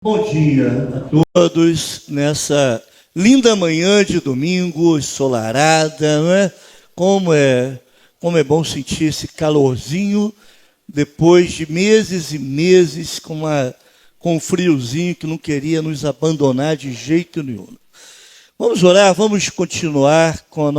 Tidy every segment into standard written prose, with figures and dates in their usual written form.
Bom dia a todos nessa linda manhã de domingo, ensolarada, não é? Como é bom sentir esse calorzinho depois de meses e meses com um friozinho que não queria nos abandonar de jeito nenhum. Vamos orar, vamos continuar com a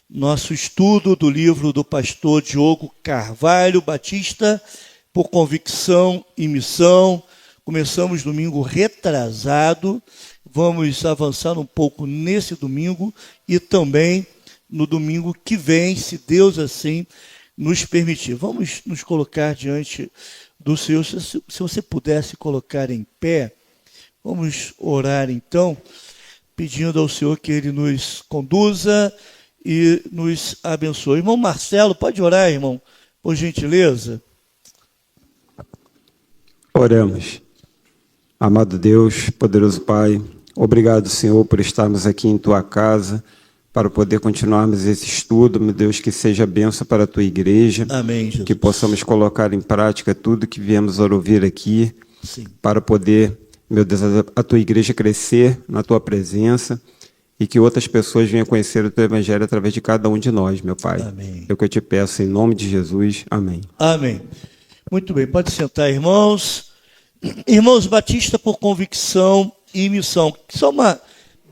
nosso estudo do livro do pastor Diogo Carvalho Batista, Por Convicção e Missão. Começamos domingo retrasado, vamos avançar um pouco nesse domingo e também no domingo que vem, se Deus assim nos permitir. Vamos nos colocar diante do Senhor. Se você pudesse colocar em pé, vamos orar então, pedindo ao Senhor que Ele nos conduza e nos abençoe. Irmão Marcelo, pode orar, irmão, por gentileza? Oramos. Amado Deus, poderoso Pai, obrigado, Senhor, por estarmos aqui em Tua casa, para poder continuarmos esse estudo, meu Deus, que seja bênção para a Tua igreja. Amém, Jesus. Que possamos colocar em prática tudo que viemos a ouvir aqui, Sim. para poder, meu Deus, a Tua igreja crescer na Tua presença e que outras pessoas venham conhecer o Teu Evangelho através de cada um de nós, meu Pai. Amém. É o que eu te peço em nome de Jesus. Amém. Amém. Muito bem, pode sentar, irmãos. Irmãos, Batista por Convicção e Missão. Só uma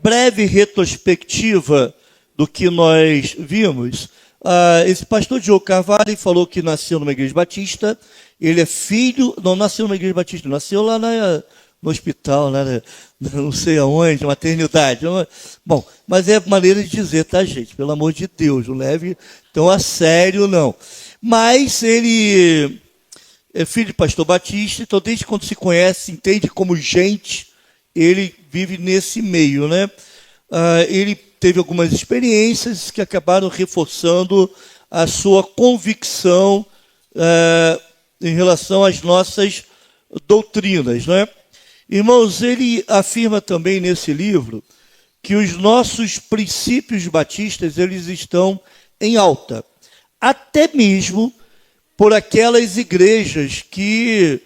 breve retrospectiva do que nós vimos. Esse pastor Diogo Carvalho falou que nasceu numa igreja batista. Ele é filho, não nasceu numa igreja batista, nasceu lá no hospital, não sei aonde, maternidade. Bom, mas é maneira de dizer, tá, gente? Pelo amor de Deus, não leve tão a sério, não. Mas ele é filho de pastor Batista, então desde quando se conhece, entende como gente, ele vive nesse meio, né? Ele teve algumas experiências que acabaram reforçando a sua convicção em relação às nossas doutrinas, né? Irmãos, ele afirma também nesse livro que os nossos princípios batistas, eles estão em alta, até mesmo por aquelas igrejas que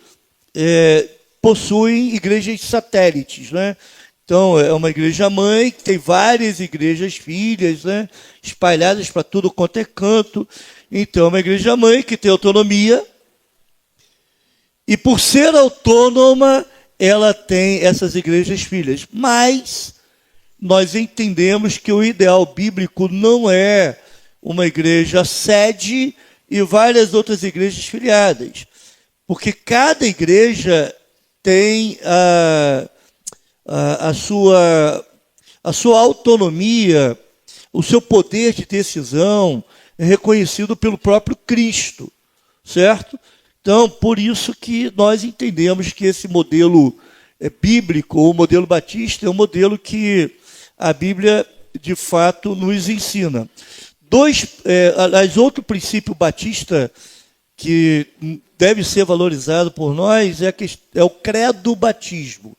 possuem igrejas satélites, né? Então, é uma igreja-mãe que tem várias igrejas filhas, né? Espalhadas para tudo quanto é canto. Então, é uma igreja-mãe que tem autonomia e, por ser autônoma, ela tem essas igrejas filhas. Mas nós entendemos que o ideal bíblico não é uma igreja sede e várias outras igrejas filiadas, porque cada igreja tem a sua autonomia, o seu poder de decisão é reconhecido pelo próprio Cristo, certo? Então, por isso que nós entendemos que esse modelo bíblico, o modelo batista, é um modelo que a Bíblia, de fato, nos ensina. Outro princípio batista que deve ser valorizado por nós é o credo batismo.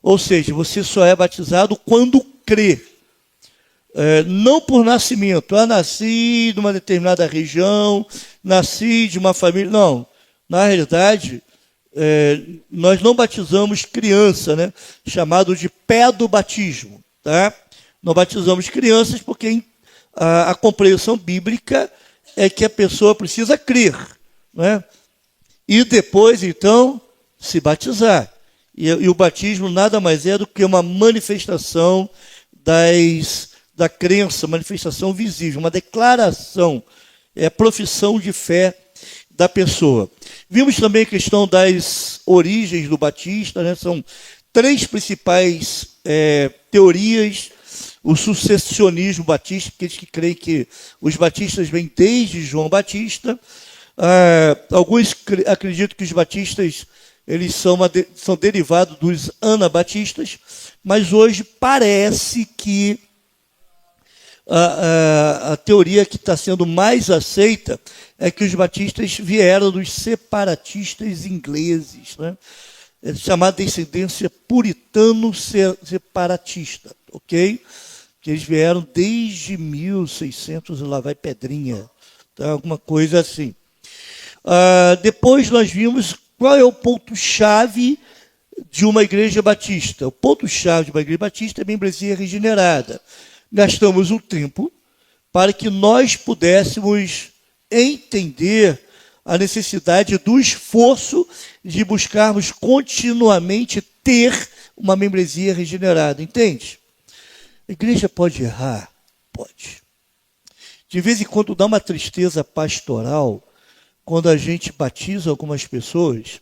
Ou seja, você só é batizado quando crê. Não por nascimento. Nasci de uma determinada região, nasci de uma família. Não. Na realidade, nós não batizamos criança, né? Chamado de pedobatismo. Tá? Não batizamos crianças porque a compreensão bíblica é que a pessoa precisa crer, né? E depois, então, se batizar. E o batismo nada mais é do que uma manifestação da crença, manifestação visível, uma declaração, profissão de fé da pessoa. Vimos também a questão das origens do batista, né? São três principais teorias. O sucessionismo batista, aqueles que creem que os batistas vêm desde João Batista. Alguns acreditam que os batistas eles são derivados dos anabatistas, mas hoje parece que a teoria que está sendo mais aceita é que os batistas vieram dos separatistas ingleses, né? É chamada descendência puritano-separatista, ok? Que eles vieram desde 1600, lá vai pedrinha, tá? Alguma coisa assim. Depois nós vimos qual é o ponto-chave de uma igreja batista. O ponto-chave de uma igreja batista é a membresia regenerada. Gastamos um tempo para que nós pudéssemos entender a necessidade do esforço de buscarmos continuamente ter uma membresia regenerada, entende? A igreja pode errar? Pode. De vez em quando dá uma tristeza pastoral quando a gente batiza algumas pessoas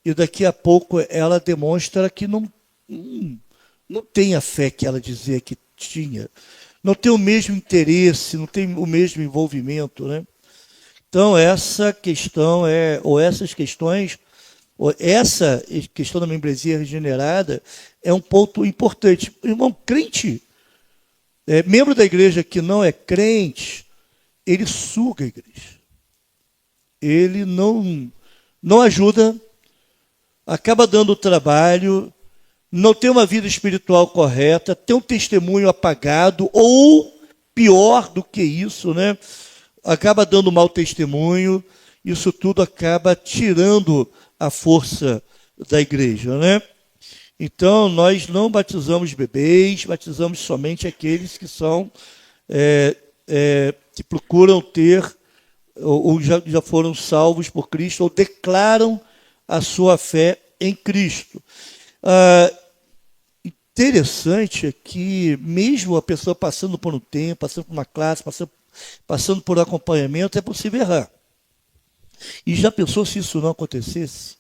e daqui a pouco ela demonstra que não tem a fé que ela dizia que tinha, não tem o mesmo interesse, não tem o mesmo envolvimento, né? Então, essa questão essa questão da membresia regenerada é um ponto importante. Irmão, crente, membro da igreja que não é crente, ele suga a igreja. Ele não ajuda, acaba dando trabalho, não tem uma vida espiritual correta, tem um testemunho apagado, ou pior do que isso, né? Acaba dando mau testemunho, isso tudo acaba tirando a força da igreja, né? Então, nós não batizamos bebês, batizamos somente aqueles que são, que procuram ter, ou já foram salvos por Cristo, ou declaram a sua fé em Cristo. Interessante é que, mesmo a pessoa passando por um tempo, passando por uma classe, passando por acompanhamento, é possível errar. E já pensou se isso não acontecesse?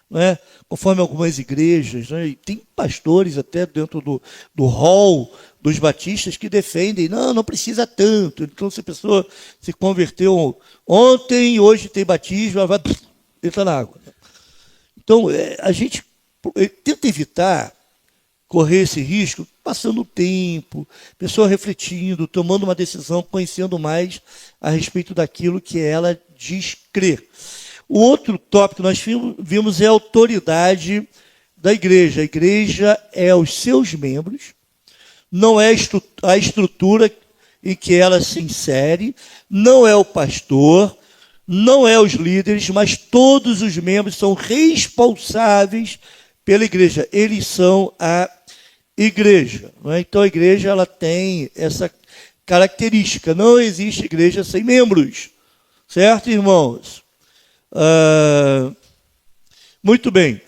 Não é? Conforme algumas igrejas, né? E tem pastores até dentro do hall dos batistas que defendem, não precisa tanto. Então, se a pessoa se converteu ontem, hoje tem batismo, ela vai entra na água. Então, a gente tenta evitar correr esse risco, passando o tempo, pessoa refletindo, tomando uma decisão, conhecendo mais a respeito daquilo que ela diz crer. O outro tópico que nós vimos é a autoridade da igreja. A igreja é os seus membros, não é a estrutura em que ela se insere, não é o pastor, não é os líderes, mas todos os membros são responsáveis pela igreja. Eles são a igreja. Não é? Então a igreja ela tem essa característica. Não existe igreja sem membros. Certo, irmãos? Muito bem.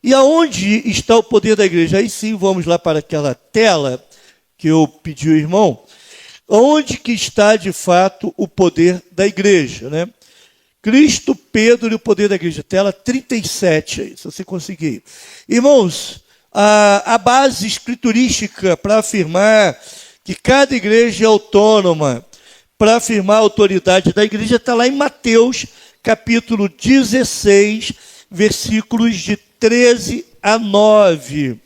E aonde está o poder da igreja? Aí sim, vamos lá para aquela tela que eu pedi ao irmão. Onde que está, de fato, o poder da igreja? Né? Cristo, Pedro e o poder da igreja. Tela 37, aí, se você conseguir. Irmãos, a base escriturística para afirmar que cada igreja é autônoma, para afirmar a autoridade da igreja, está lá em Mateus, capítulo 16, versículos de 13 a 9.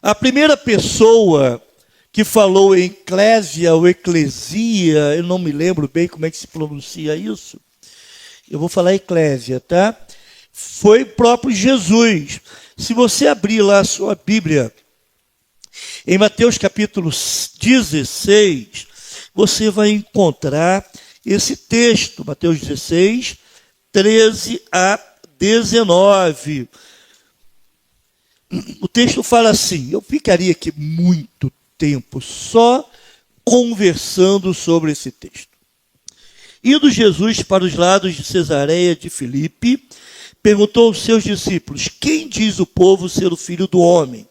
A primeira pessoa que falou em eclésia ou eclesia, eu não me lembro bem como é que se pronuncia isso, eu vou falar eclésia, tá? Foi o próprio Jesus. Se você abrir lá a sua Bíblia, em Mateus capítulo 16, você vai encontrar esse texto, Mateus 16, 13 a 19. O texto fala assim, eu ficaria aqui muito tempo só conversando sobre esse texto. Indo Jesus para os lados de Cesareia de Filipe, perguntou aos seus discípulos, quem diz o povo ser o Filho do Homem?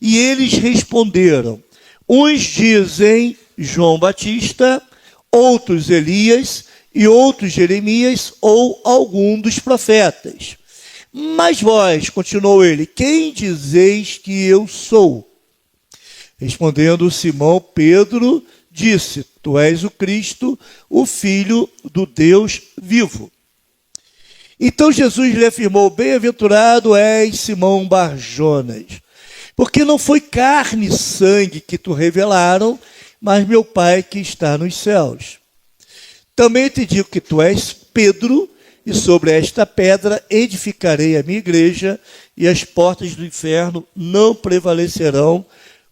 E eles responderam, uns dizem João Batista, outros Elias e outros Jeremias ou algum dos profetas. Mas vós, continuou ele, quem dizeis que eu sou? Respondendo Simão Pedro, disse, tu és o Cristo, o Filho do Deus vivo. Então Jesus lhe afirmou, bem-aventurado és Simão Barjonas, porque não foi carne e sangue que tu revelaram, mas meu Pai que está nos céus. Também te digo que tu és Pedro, e sobre esta pedra edificarei a minha igreja, e as portas do inferno não prevalecerão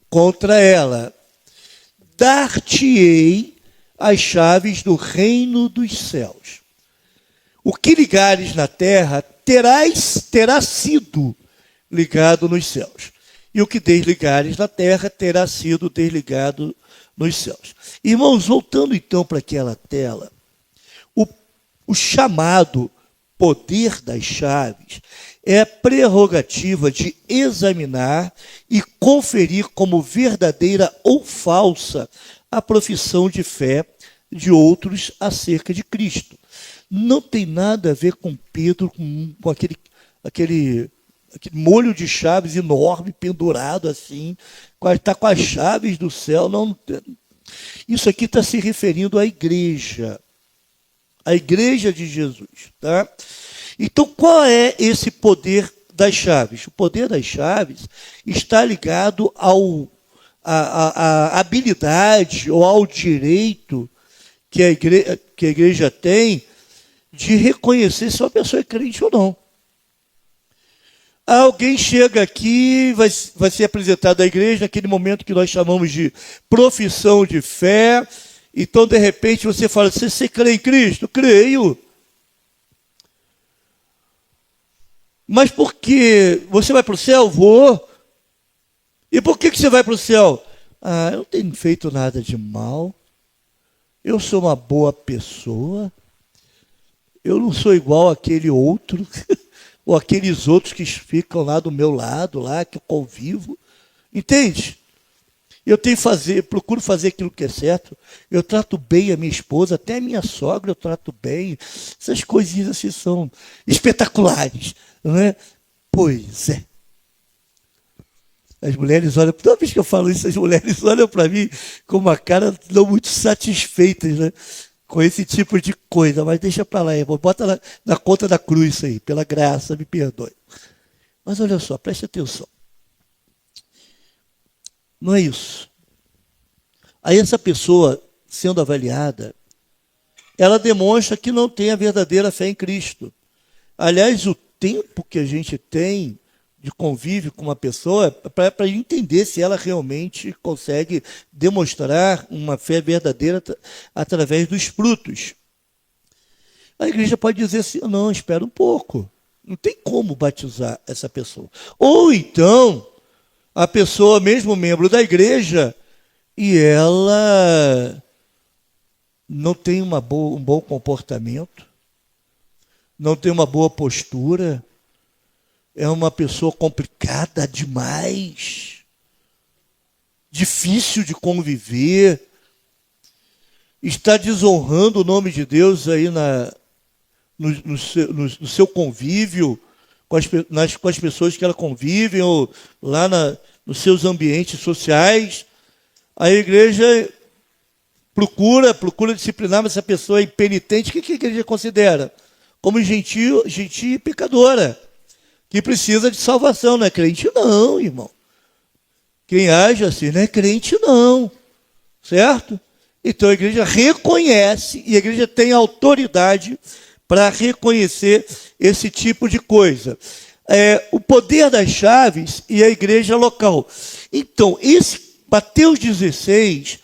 contra ela. Dar-te-ei as chaves do reino dos céus. O que ligares na terra terá sido ligado nos céus. E o que desligares na terra terá sido desligado nos céus. Irmãos, voltando então para aquela tela, o chamado poder das chaves é a prerrogativa de examinar e conferir como verdadeira ou falsa a profissão de fé de outros acerca de Cristo. Não tem nada a ver com Pedro, com aquele molho de chaves enorme, pendurado assim, está com as chaves do céu. Não, isso aqui está se referindo à igreja de Jesus. Tá? Então, qual é esse poder das chaves? O poder das chaves está ligado à habilidade ou ao direito que a igreja tem de reconhecer se uma pessoa é crente ou não. Alguém chega aqui, vai ser apresentado à igreja naquele momento que nós chamamos de profissão de fé. Então, de repente, você fala, você crê em Cristo? Creio. Mas por que? Você vai para o céu? Vou. E por que você vai para o céu? Eu não tenho feito nada de mal. Eu sou uma boa pessoa. Eu não sou igual àquele outro, ou aqueles outros que ficam lá do meu lado, lá que eu convivo. Entende? Eu procuro fazer aquilo que é certo. Eu trato bem a minha esposa, até a minha sogra eu trato bem. Essas coisinhas assim são espetaculares, não é? Pois é. As mulheres olham, toda vez que eu falo isso, as mulheres olham para mim com uma cara não muito satisfeitas, né? Com esse tipo de coisa. Mas deixa para lá, irmão. Bota na conta da cruz isso aí, pela graça, me perdoe. Mas olha só, preste atenção. Não é isso. Aí essa pessoa, sendo avaliada, ela demonstra que não tem a verdadeira fé em Cristo. Aliás, o tempo que a gente tem de convívio com uma pessoa para entender se ela realmente consegue demonstrar uma fé verdadeira através dos frutos. A igreja pode dizer assim, não, espera um pouco. Não tem como batizar essa pessoa. Ou então, a pessoa, mesmo membro da igreja, e ela não tem um bom comportamento, não tem uma boa postura, é uma pessoa complicada demais, difícil de conviver, está desonrando o nome de Deus aí no seu convívio, com as pessoas que ela convive, ou lá nos seus ambientes sociais. A igreja procura disciplinar, mas essa pessoa é impenitente. O que a igreja considera? Como gentil e pecadora, que precisa de salvação. Não é crente não, irmão. Quem age assim não é crente não. Certo? Então a igreja reconhece, e a igreja tem autoridade para reconhecer esse tipo de coisa. O poder das chaves e a igreja local. Então, esse Mateus 16,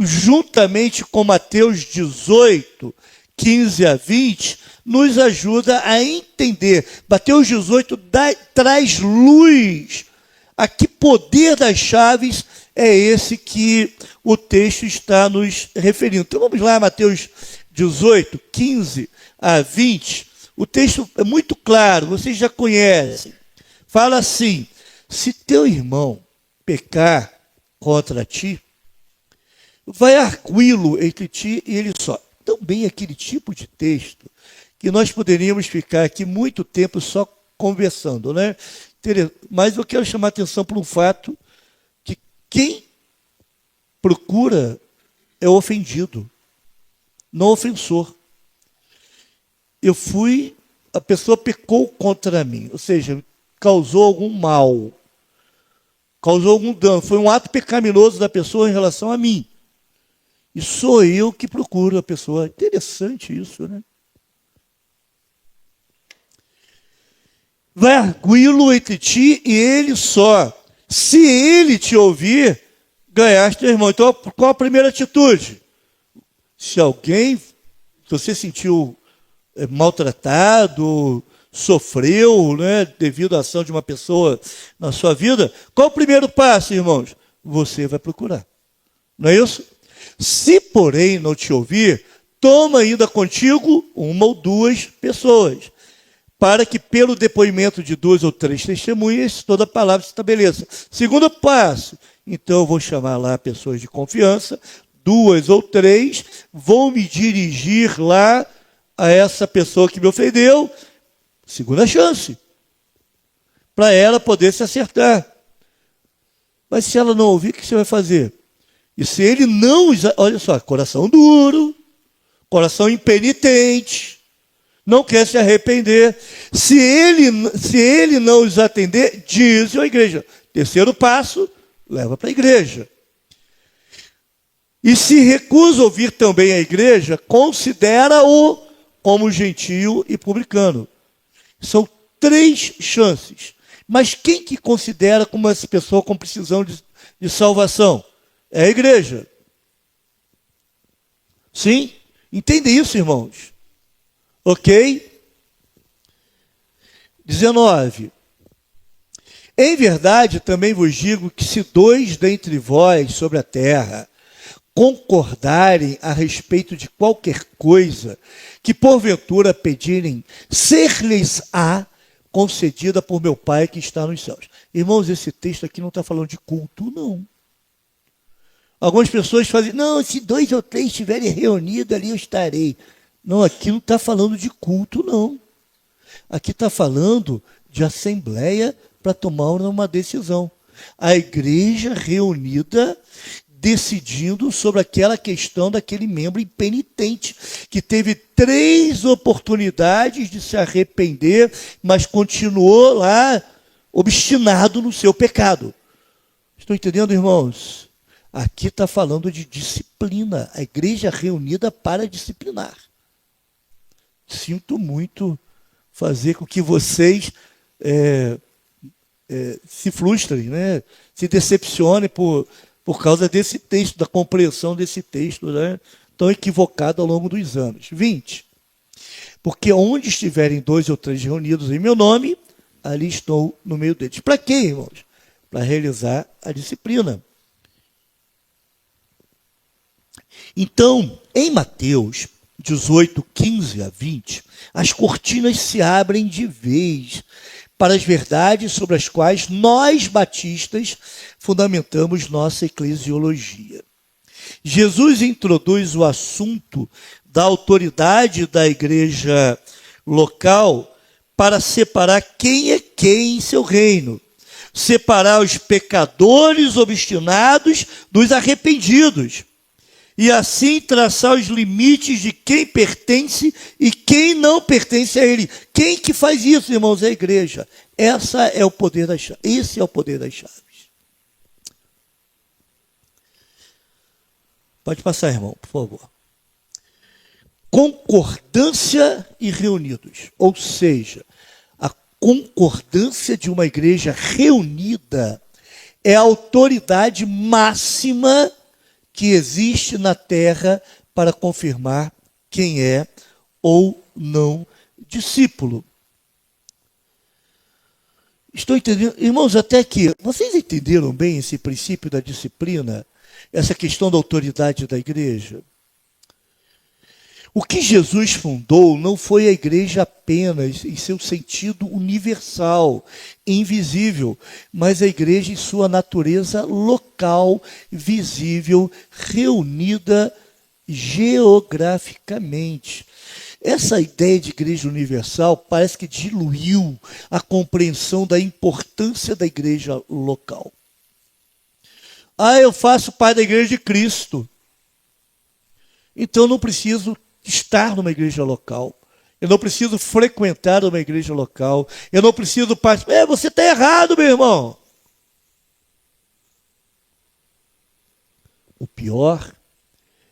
juntamente com Mateus 18, 15 a 20, nos ajuda a entender. Mateus 18 traz luz a que poder das chaves é esse que o texto está nos referindo. Então vamos lá, Mateus 18, 15 a 20. O texto é muito claro, vocês já conhecem. Fala assim: se teu irmão pecar contra ti, vai arguí-lo entre ti e ele só. Também aquele tipo de texto que nós poderíamos ficar aqui muito tempo só conversando, né? Mas eu quero chamar a atenção para um fato, que quem procura é o ofendido, não o ofensor. A pessoa pecou contra mim, ou seja, causou algum mal, causou algum dano, foi um ato pecaminoso da pessoa em relação a mim. E sou eu que procuro a pessoa. Interessante isso, né? Vai arguí-lo entre ti e ele só. Se ele te ouvir, ganhaste teu irmão. Então, qual a primeira atitude? Se você sentiu maltratado, sofreu, né, devido à ação de uma pessoa na sua vida, qual o primeiro passo, irmãos? Você vai procurar. Não é isso? Se, porém, não te ouvir, toma ainda contigo uma ou duas pessoas, para que pelo depoimento de 2 ou 3 testemunhas, toda palavra se estabeleça. Segundo passo, então eu vou chamar lá pessoas de confiança, 2 ou 3, vou me dirigir lá a essa pessoa que me ofendeu, segunda chance, para ela poder se acertar. Mas se ela não ouvir, o que você vai fazer? E se ele não, olha só, coração duro, coração impenitente, não quer se arrepender. Se ele não os atender, diz à igreja. Terceiro passo, leva para a igreja. E se recusa ouvir também a igreja, considera-o como gentio e publicano. São 3 chances. Mas quem que considera como essa pessoa com precisão de salvação? É a igreja. Sim? Entende isso, irmãos? Ok? 19. Em verdade, também vos digo que se 2 dentre vós sobre a terra concordarem a respeito de qualquer coisa que porventura pedirem, ser-lhes-á concedida por meu Pai que está nos céus. Irmãos, esse texto aqui não está falando de culto, não. Algumas pessoas fazem, não, se 2 ou 3 estiverem reunidos ali eu estarei. Não, aqui não está falando de culto, não. Aqui está falando de assembleia para tomar uma decisão. A igreja reunida decidindo sobre aquela questão daquele membro impenitente, que teve 3 oportunidades de se arrepender, mas continuou lá obstinado no seu pecado. Estão entendendo, irmãos? Aqui está falando de disciplina, a igreja reunida para disciplinar. Sinto muito fazer com que vocês se frustrem, né? Se decepcionem por causa desse texto, da compreensão desse texto, né, tão equivocado ao longo dos anos. 20. Porque onde estiverem 2 ou 3 reunidos em meu nome, ali estou no meio deles. Para quê, irmãos? Para realizar a disciplina. Então, em Mateus 18, 15 a 20, as cortinas se abrem de vez para as verdades sobre as quais nós, batistas, fundamentamos nossa eclesiologia. Jesus introduz o assunto da autoridade da igreja local para separar quem é quem em seu reino, separar os pecadores obstinados dos arrependidos, e assim traçar os limites de quem pertence e quem não pertence a ele. Quem que faz isso, irmãos? É a igreja. Esse é o poder das chaves. Pode passar, irmão, por favor. Concordância e reunidos. Ou seja, a concordância de uma igreja reunida é a autoridade máxima que existe na terra para confirmar quem é ou não discípulo. Estou entendendo? Irmãos, até aqui, vocês entenderam bem esse princípio da disciplina? Essa questão da autoridade da igreja? O que Jesus fundou não foi a igreja apenas em seu sentido universal, invisível, mas a igreja em sua natureza local, visível, reunida geograficamente. Essa ideia de igreja universal parece que diluiu a compreensão da importância da igreja local. Eu faço parte da igreja de Cristo, então não preciso estar numa igreja local. Eu não preciso frequentar uma igreja local. Eu não preciso participar. Você está errado, meu irmão. O pior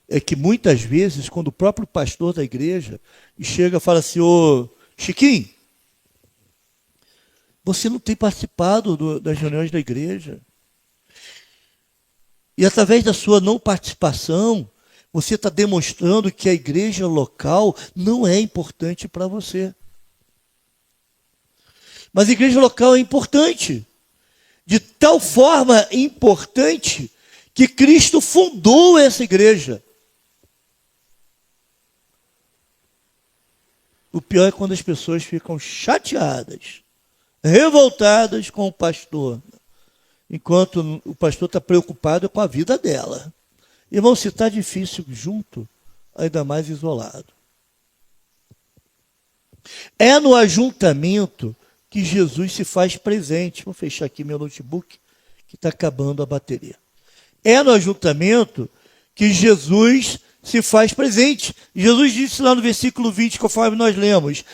é que muitas vezes, quando o próprio pastor da igreja chega e fala assim, ô Chiquinho, você não tem participado das reuniões da igreja. E através da sua não participação, você está demonstrando que a igreja local não é importante para você. Mas a igreja local é importante. De tal forma importante que Cristo fundou essa igreja. O pior é quando as pessoas ficam chateadas, revoltadas com o pastor, enquanto o pastor está preocupado com a vida dela. Irmão, se está difícil junto, ainda mais isolado. É no ajuntamento que Jesus se faz presente. Vou fechar aqui meu notebook, que está acabando a bateria. É no ajuntamento que Jesus se faz presente. Jesus disse lá no versículo 20, conforme nós lemos: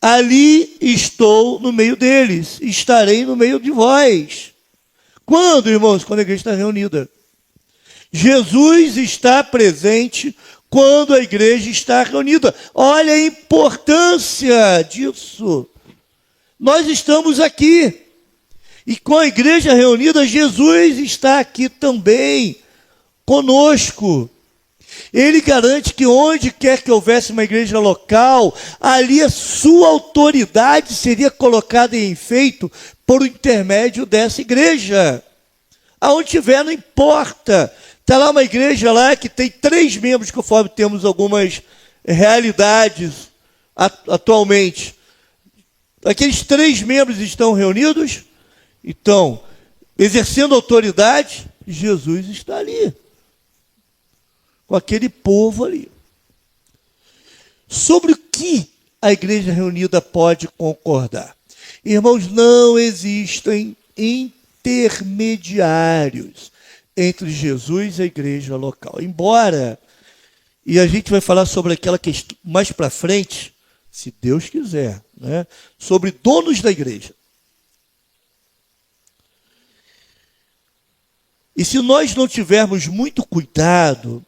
ali estou no meio deles, estarei no meio de vós. Quando, irmãos? Quando a igreja está reunida. Jesus está presente quando a igreja está reunida. Olha a importância disso. Nós estamos aqui. E com a igreja reunida, Jesus está aqui também, conosco. Ele garante que onde quer que houvesse uma igreja local, ali a sua autoridade seria colocada em efeito por intermédio dessa igreja. Aonde tiver, não importa. Está lá uma igreja lá que tem 3 membros, conforme temos algumas realidades atualmente. Aqueles 3 membros estão reunidos, então, exercendo autoridade, Jesus está ali, com aquele povo ali. Sobre o que a igreja reunida pode concordar? Irmãos, não existem intermediários entre Jesus e a igreja local. Embora, e a gente vai falar sobre aquela questão mais para frente, se Deus quiser, né, sobre donos da igreja. E se nós não tivermos muito cuidado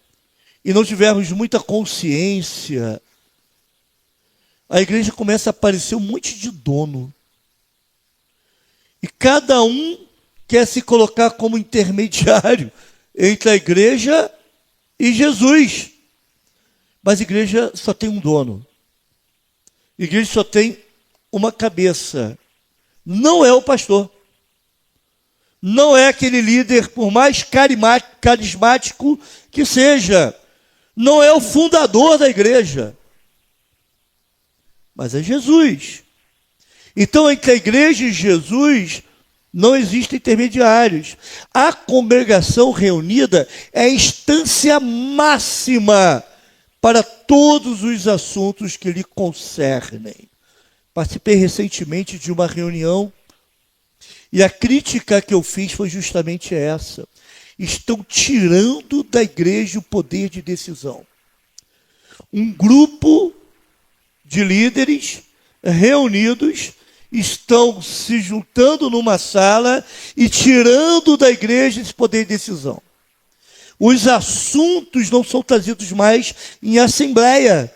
e não tivermos muita consciência, a igreja começa a aparecer um monte de dono. E cada um quer se colocar como intermediário entre a igreja e Jesus. Mas a igreja só tem um dono. A igreja só tem uma cabeça. Não é o pastor. Não é aquele líder, por mais carismático que seja. Não é o fundador da igreja. Mas é Jesus. Então, entre a igreja e Jesus, não existem intermediários. A congregação reunida é a instância máxima para todos os assuntos que lhe concernem. Participei recentemente de uma reunião e a crítica que eu fiz foi justamente essa. Estão tirando da igreja o poder de decisão. Um grupo de líderes reunidos estão se juntando numa sala e tirando da igreja esse poder de decisão. Os assuntos não são trazidos mais em assembleia.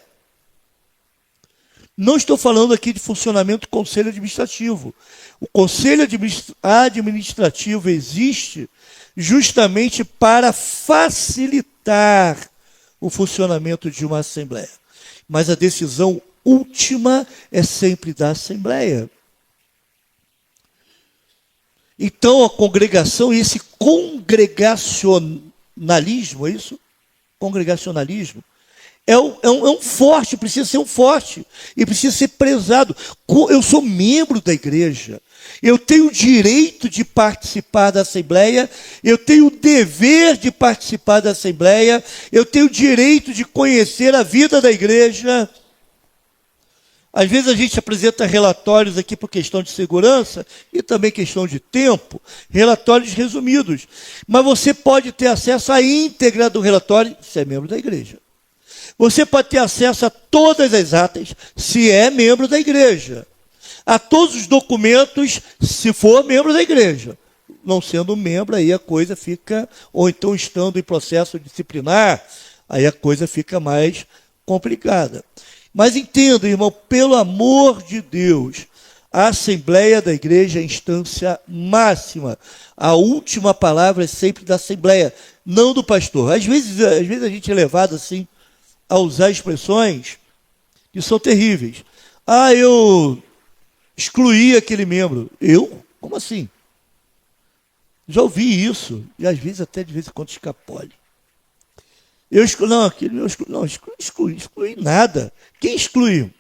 Não estou falando aqui de funcionamento do conselho administrativo. O conselho administrativo existe justamente para facilitar o funcionamento de uma assembleia. Mas a decisão última é sempre da assembleia. Então a congregação, esse congregacionalismo, é isso? Congregacionalismo é um forte, precisa ser um forte e precisa ser prezado. Eu sou membro da igreja, eu tenho o direito de participar da assembleia, eu tenho o dever de participar da assembleia, eu tenho o direito de conhecer a vida da igreja. Às vezes a gente apresenta relatórios aqui por questão de segurança e também questão de tempo, relatórios resumidos. Mas você pode ter acesso à íntegra do relatório se é membro da igreja. Você pode ter acesso a todas as atas se é membro da igreja. A todos os documentos se for membro da igreja. Não sendo membro, aí a coisa fica, ou então estando em processo disciplinar, aí a coisa fica mais complicada. Mas entenda, irmão, pelo amor de Deus, a assembleia da igreja é a instância máxima. A última palavra é sempre da assembleia, não do pastor. Às vezes a gente é levado assim a usar expressões que são terríveis. Eu excluir aquele membro. Eu? Como assim? Já ouvi isso, e às vezes até de vez em quando escapole. Excluir nada. Quem excluiu?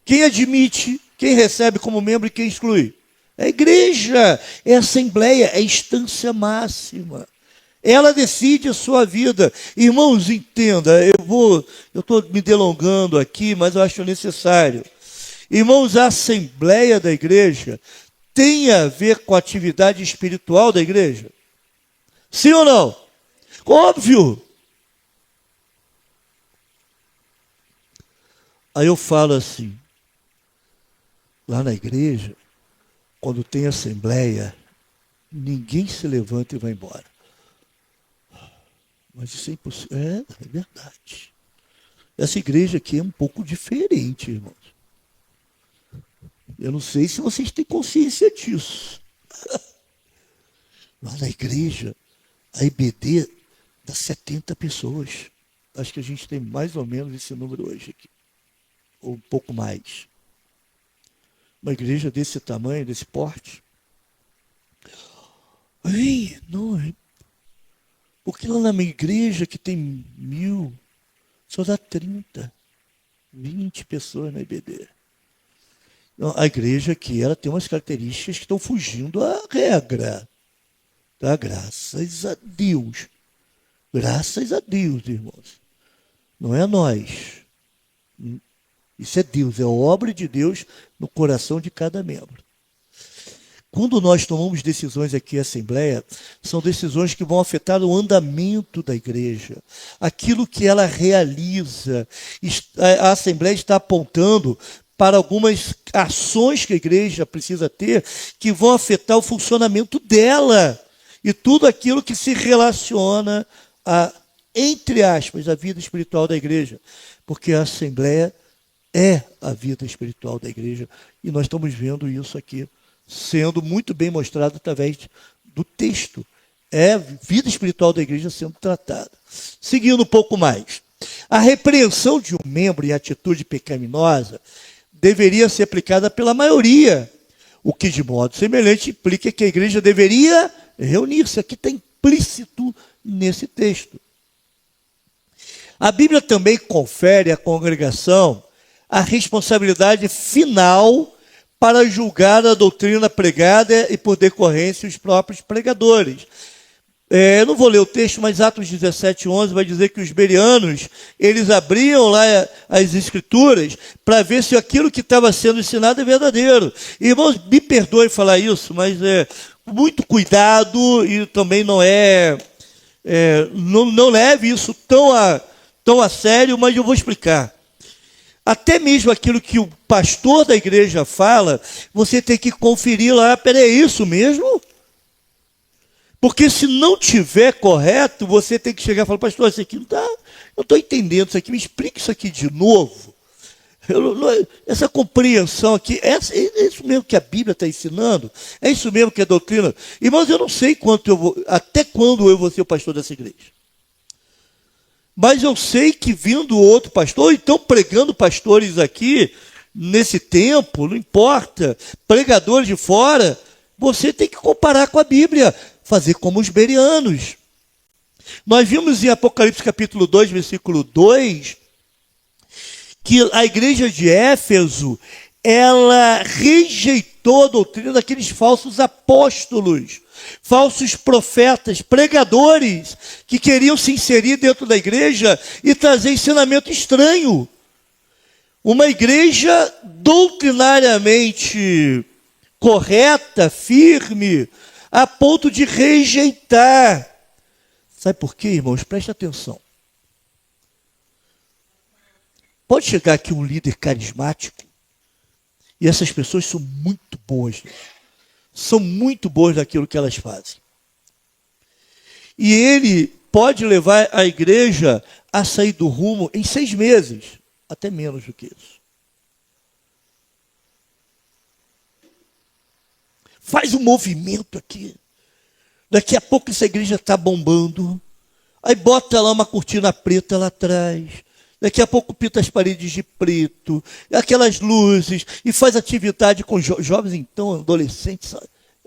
Quem admite, quem recebe como membro e quem exclui? É a igreja, é a assembleia, é a instância máxima. Ela decide a sua vida. Irmãos, entenda, eu estou me delongando aqui, mas eu acho necessário. Irmãos, a assembleia da igreja tem a ver com a atividade espiritual da igreja? Sim ou não? Óbvio. Aí eu falo assim, lá na igreja, quando tem assembleia, ninguém se levanta e vai embora. Mas isso é impossível. É verdade. Essa igreja aqui é um pouco diferente, irmãos. Eu não sei se vocês têm consciência disso. Lá na igreja, a IBD dá 70 pessoas. Acho que a gente tem mais ou menos esse número hoje aqui. Ou um pouco mais. Uma igreja desse tamanho, desse porte. Não, porque lá na minha igreja, que tem 1000, só dá 30, 20 pessoas na IBD. Não, a igreja aqui, ela tem umas características que estão fugindo à regra. Tá? Graças a Deus. Graças a Deus, irmãos. Não é nós. Isso é Deus, é a obra de Deus no coração de cada membro. Quando nós tomamos decisões aqui em Assembleia, são decisões que vão afetar o andamento da igreja, aquilo que ela realiza. A Assembleia está apontando para algumas ações que a igreja precisa ter, que vão afetar o funcionamento dela, e tudo aquilo que se relaciona a, entre aspas, a vida espiritual da igreja, porque a Assembleia é a vida espiritual da igreja, e nós estamos vendo isso aqui sendo muito bem mostrado através do texto. É a vida espiritual da igreja sendo tratada. Seguindo um pouco mais. A repreensão de um membro em atitude pecaminosa deveria ser aplicada pela maioria, o que de modo semelhante implica que a igreja deveria reunir-se. Aqui está implícito nesse texto. A Bíblia também confere à congregação a responsabilidade final para julgar a doutrina pregada e, por decorrência, os próprios pregadores. Eu não vou ler o texto, mas Atos 17:11 vai dizer que os bereanos, eles abriam lá as escrituras para ver se aquilo que estava sendo ensinado é verdadeiro. Irmãos, me perdoe falar isso, mas muito cuidado, e também não leve isso tão a sério, mas eu vou explicar. Até mesmo aquilo que o pastor da igreja fala, você tem que conferir lá, peraí, é isso mesmo? Porque se não tiver correto, você tem que chegar e falar, pastor, isso aqui não está, eu não estou entendendo isso aqui, me explica isso aqui de novo. Essa compreensão aqui, é isso mesmo que a Bíblia está ensinando? É isso mesmo que é doutrina? Irmãos, eu não sei até quando eu vou ser o pastor dessa igreja. Mas eu sei que vindo outro pastor, ou então pregando pastores aqui, nesse tempo, não importa, pregadores de fora, você tem que comparar com a Bíblia, fazer como os bereanos. Nós vimos em Apocalipse capítulo 2, versículo 2, que a igreja de Éfeso, ela rejeitou a doutrina daqueles falsos apóstolos, falsos profetas, pregadores, que queriam se inserir dentro da igreja e trazer ensinamento estranho. Uma igreja doutrinariamente correta, firme, a ponto de rejeitar. Sabe por quê, irmãos? Preste atenção. Pode chegar aqui um líder carismático, e essas pessoas são muito boas, são muito boas naquilo que elas fazem. E ele pode levar a igreja a sair do rumo em 6 meses, até menos do que isso. Faz um movimento aqui. Daqui a pouco essa igreja está bombando. Aí bota lá uma cortina preta lá atrás. Daqui a pouco pinta as paredes de preto, aquelas luzes, e faz atividade com jovens, então, adolescentes,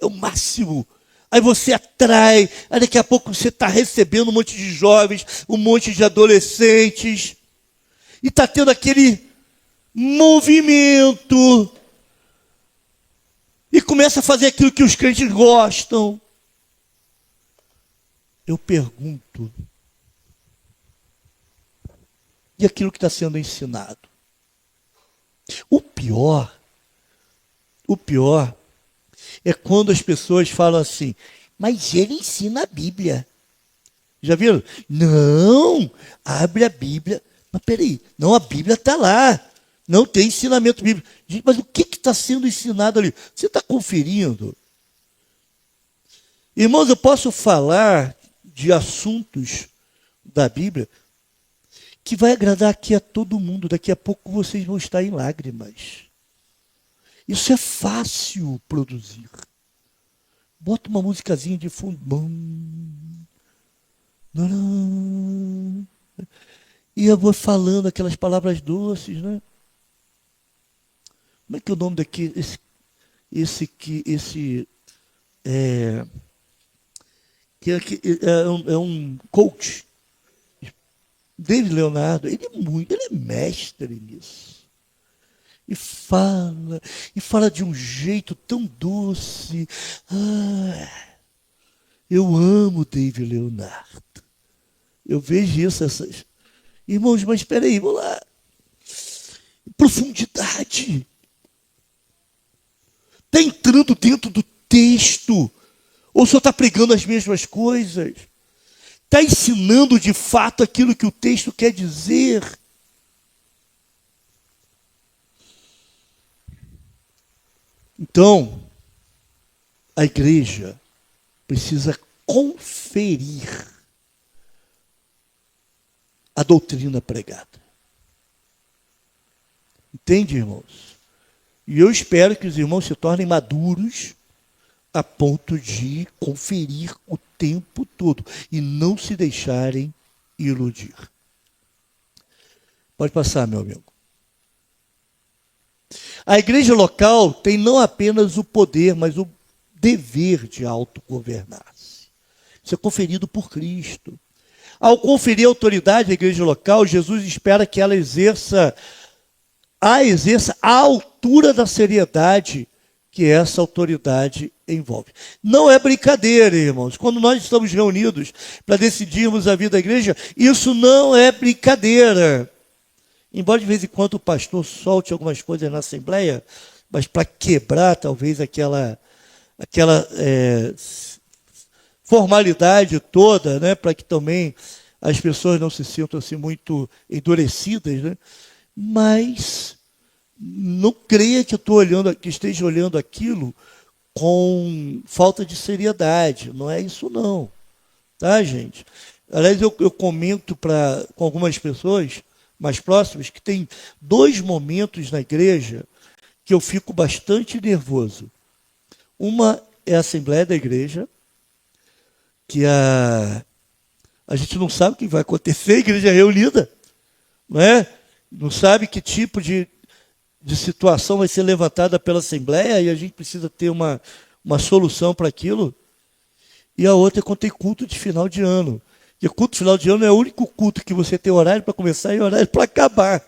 é o máximo. Aí você atrai, aí daqui a pouco você está recebendo um monte de jovens, um monte de adolescentes, e está tendo aquele movimento, e começa a fazer aquilo que os crentes gostam. Eu pergunto, e aquilo que está sendo ensinado? O pior é quando as pessoas falam assim, mas ele ensina a Bíblia. Já viram? Não, abre a Bíblia. Mas peraí, não, a Bíblia está lá. Não tem ensinamento bíblico. Gente, mas o que está sendo ensinado ali? Você está conferindo? Irmãos, eu posso falar de assuntos da Bíblia que vai agradar aqui a todo mundo. Daqui a pouco vocês vão estar em lágrimas. Isso é fácil produzir. Bota uma musicazinha de fundo. E eu vou falando aquelas palavras doces, né? Como é que é o nome daqui? É um coach. David Leonardo, ele é mestre nisso. E fala de um jeito tão doce. Eu amo David Leonardo. Eu vejo isso, irmãos, mas espera aí, vamos lá. Profundidade. Está entrando dentro do texto. Ou só está pregando as mesmas coisas? Está ensinando de fato aquilo que o texto quer dizer? Então, a igreja precisa conferir a doutrina pregada. Entende, irmãos? E eu espero que os irmãos se tornem maduros a ponto de conferir o tempo todo e não se deixarem iludir. Pode passar, meu amigo. A igreja local tem não apenas o poder, mas o dever de autogovernar-se. Isso é conferido por Cristo. Ao conferir autoridade à igreja local, Jesus espera que ela exerça a altura da seriedade que essa autoridade envolve. Não é brincadeira, irmãos. Quando nós estamos reunidos para decidirmos a vida da igreja, isso não é brincadeira. Embora de vez em quando o pastor solte algumas coisas na assembleia, mas para quebrar talvez aquela formalidade toda, né, para que também as pessoas não se sintam assim muito endurecidas, né? Mas não creia que que esteja olhando aquilo com falta de seriedade. Não é isso não, tá, gente? Aliás, eu comento com algumas pessoas mais próximas que tem 2 momentos na igreja que eu fico bastante nervoso. Uma é a assembleia da igreja, que a gente não sabe o que vai acontecer, a igreja é reunida, não é? Não sabe que tipo de situação vai ser levantada pela assembleia e a gente precisa ter uma solução para aquilo. E a outra é quando tem culto de final de ano. E o culto de final de ano é o único culto que você tem horário para começar e horário para acabar.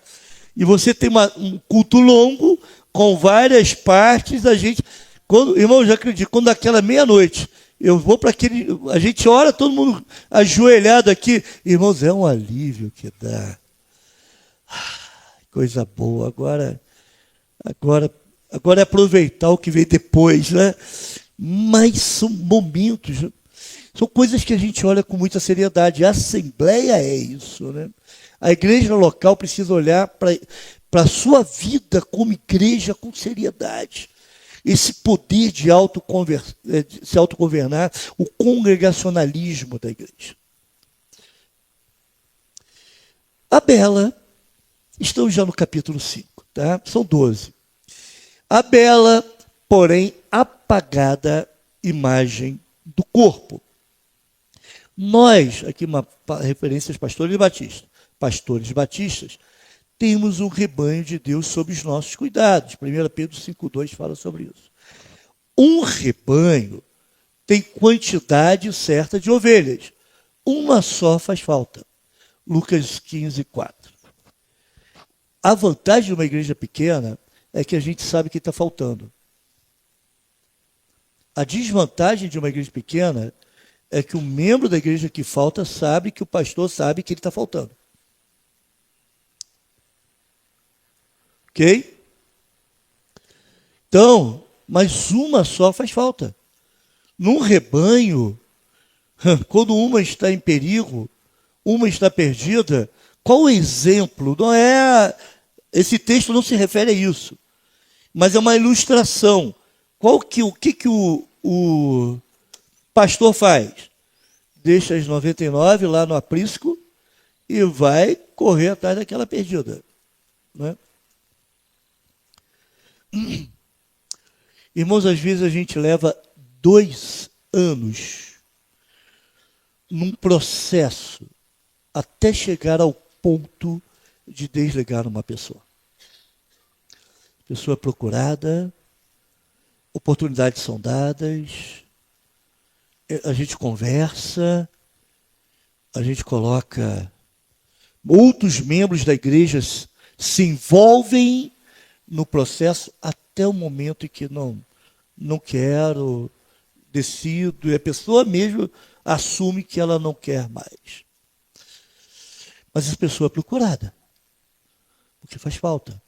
E você tem um culto longo, com várias partes, irmão, já acredito, quando daquela meia-noite, eu vou para a gente ora, todo mundo ajoelhado aqui. Irmãos, é um alívio que dá. Coisa boa. Agora é aproveitar o que vem depois, né? Mas são momentos, são coisas que a gente olha com muita seriedade. A assembleia é isso, né? A igreja local precisa olhar para a sua vida como igreja com seriedade. Esse poder de se autogovernar, o congregacionalismo da igreja. A bela, estamos já no capítulo 5, tá? São 12. A bela, porém, apagada imagem do corpo. Nós, aqui uma referência aos pastores Batista, pastores batistas, temos um rebanho de Deus sob os nossos cuidados. 1 Pedro 5,2 fala sobre isso. Um rebanho tem quantidade certa de ovelhas. Uma só faz falta. Lucas 15:4. A vantagem de uma igreja pequena é que a gente sabe que está faltando. A desvantagem de uma igreja pequena é que o membro da igreja que falta sabe que o pastor sabe que ele está faltando. Ok? Então, mas uma só faz falta. Num rebanho, quando uma está em perigo, uma está perdida, qual o exemplo? Não é, esse texto não se refere a isso, mas é uma ilustração. O que o pastor faz? Deixa as 99 lá no aprisco e vai correr atrás daquela perdida. Né? Irmãos, às vezes a gente leva 2 anos num processo até chegar ao ponto de desligar uma pessoa. Pessoa procurada, oportunidades são dadas, a gente conversa, a gente coloca, outros membros da igreja se envolvem no processo até o momento em que não quero, decido, e a pessoa mesmo assume que ela não quer mais. Mas essa pessoa é procurada, porque faz falta.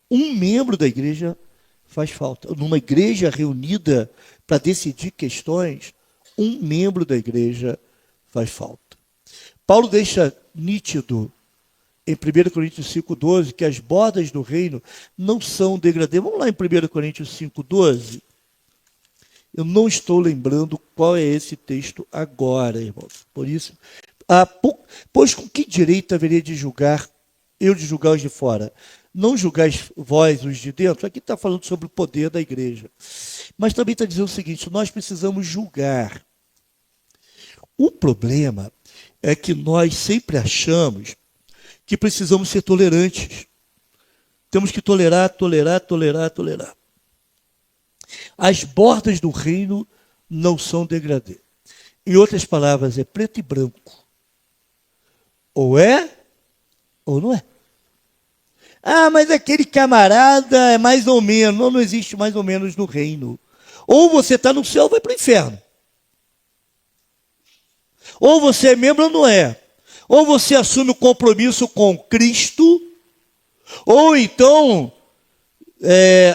Um membro da igreja faz falta. Numa igreja reunida para decidir questões, um membro da igreja faz falta. Paulo deixa nítido em 1 Coríntios 5,12 que as bordas do reino não são degradê. Vamos lá em 1 Coríntios 5,12. Eu não estou lembrando qual é esse texto agora, irmãos. Por isso, pois com que direito haveria de julgar os de fora? Não julgais vós os de dentro? Aqui está falando sobre o poder da igreja. Mas também está dizendo o seguinte, nós precisamos julgar. O problema é que nós sempre achamos que precisamos ser tolerantes. Temos que tolerar. As bordas do reino não são degradê. Em outras palavras, é preto e branco. Ou é, ou não é. Ah, mas aquele camarada é mais ou menos. Não existe mais ou menos no reino. Ou você está no céu ou vai para o inferno. Ou você é membro ou não é. Ou você assume o compromisso com Cristo, ou então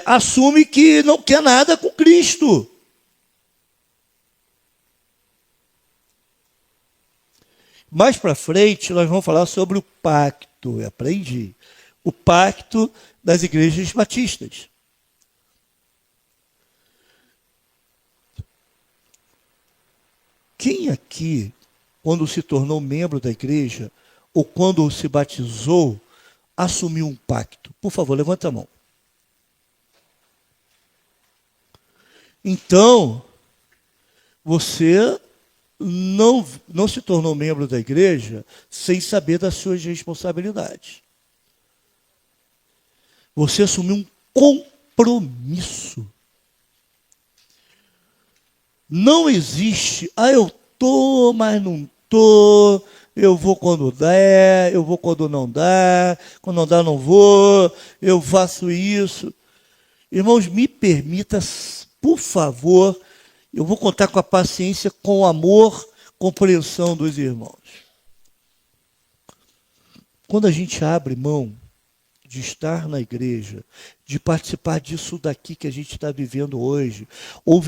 assume que não quer nada com Cristo. Mais para frente, nós vamos falar sobre o pacto. Eu aprendi. O pacto das igrejas batistas. Quem aqui, quando se tornou membro da igreja, ou quando se batizou, assumiu um pacto? Por favor, levanta a mão. Então, você não se tornou membro da igreja sem saber das suas responsabilidades. Você assumiu um compromisso. Não existe, eu estou, mas não estou, eu vou quando der, eu vou quando não dá, quando não dá não vou, eu faço isso. Irmãos, me permita, por favor, eu vou contar com a paciência, com o amor, compreensão dos irmãos. Quando a gente abre mão de estar na igreja, de participar disso daqui que a gente está vivendo hoje, ou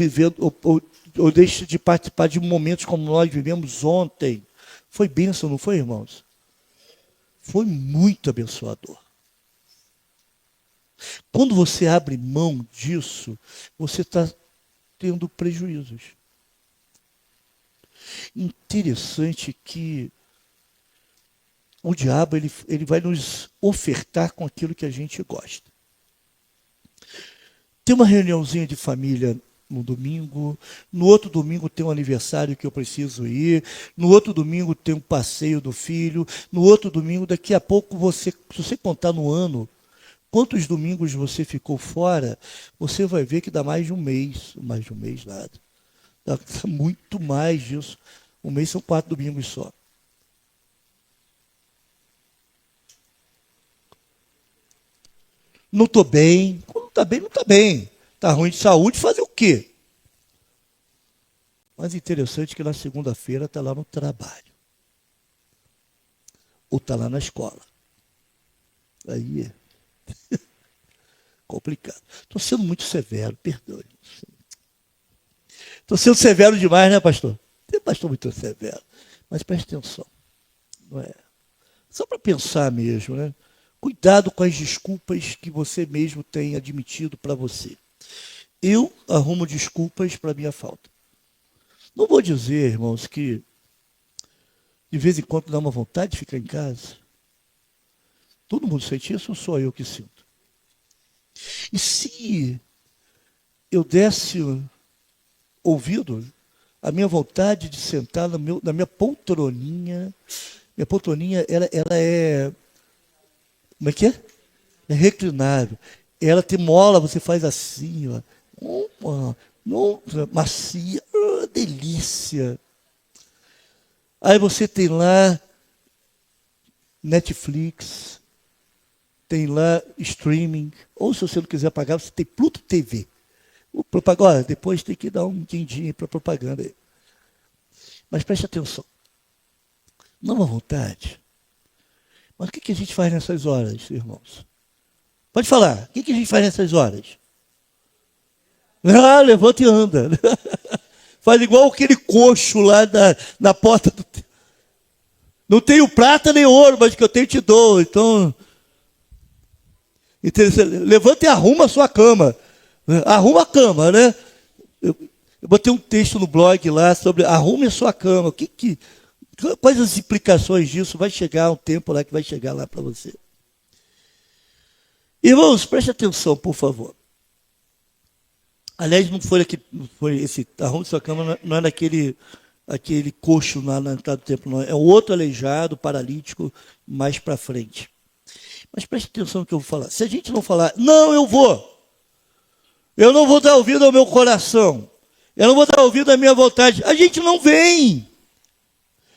deixa de participar de momentos como nós vivemos ontem, foi bênção, não foi, irmãos? Foi muito abençoador. Quando você abre mão disso, você está tendo prejuízos. Interessante que o diabo ele vai nos ofertar com aquilo que a gente gosta. Tem uma reuniãozinha de família no domingo, no outro domingo tem um aniversário que eu preciso ir, no outro domingo tem um passeio do filho, no outro domingo, daqui a pouco você, se você contar no ano, quantos domingos você ficou fora, você vai ver que dá mais de um mês nada. Dá muito mais disso. Um mês são 4 domingos só. Não estou bem. Quando não está bem, não está bem. Está ruim de saúde, fazer o quê? Mas interessante que na segunda-feira está lá no trabalho. Ou está lá na escola. Aí é complicado. Estou sendo muito severo, perdoe. Estou sendo severo demais, né, pastor? Tem pastor muito severo. Mas preste atenção. Não é? Só para pensar mesmo, né? Cuidado com as desculpas que você mesmo tem admitido para você. Eu arrumo desculpas para a minha falta. Não vou dizer, irmãos, que de vez em quando dá uma vontade de ficar em casa. Todo mundo sente isso ou só eu que sinto? E se eu desse ouvido à minha vontade de sentar na minha poltroninha, ela é... Como é que é? É reclinável. Ela tem mola, você faz assim, ó. Macia, delícia. Aí você tem lá Netflix, tem lá streaming, ou se você não quiser pagar, você tem Pluto TV. Olha, depois tem que dar um din-din para propaganda aí. Mas preste atenção. Não à vontade. Mas o que a gente faz nessas horas, irmãos? Pode falar. O que a gente faz nessas horas? Ah, levanta e anda. Faz igual aquele coxo lá na porta do... Não tenho prata nem ouro, mas que eu tenho te dou. Então, levanta e arruma a sua cama. Arruma a cama, né? Eu botei um texto no blog lá sobre arrume a sua cama. Quais as implicações disso? Vai chegar um tempo lá que vai chegar lá para você. Irmãos, preste atenção, por favor. Aliás, não foi esse arrume sua cama, não é aquele coxo na entrada do templo, não. É um outro aleijado, paralítico, mais para frente. Mas preste atenção no que eu vou falar. Se a gente não falar, não, eu não vou dar ouvido ao meu coração, eu não vou dar ouvido à minha vontade, a gente não vem.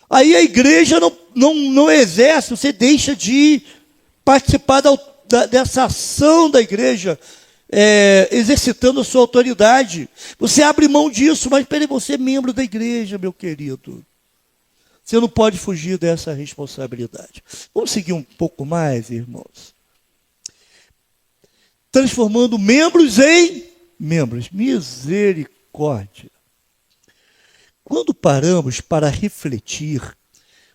Aí a igreja não exerce, você deixa de participar dessa ação da igreja, exercitando a sua autoridade. Você abre mão disso, mas peraí, você é membro da igreja, meu querido. Você não pode fugir dessa responsabilidade. Vamos seguir um pouco mais, irmãos. Transformando membros em membros. Misericórdia. Quando paramos para refletir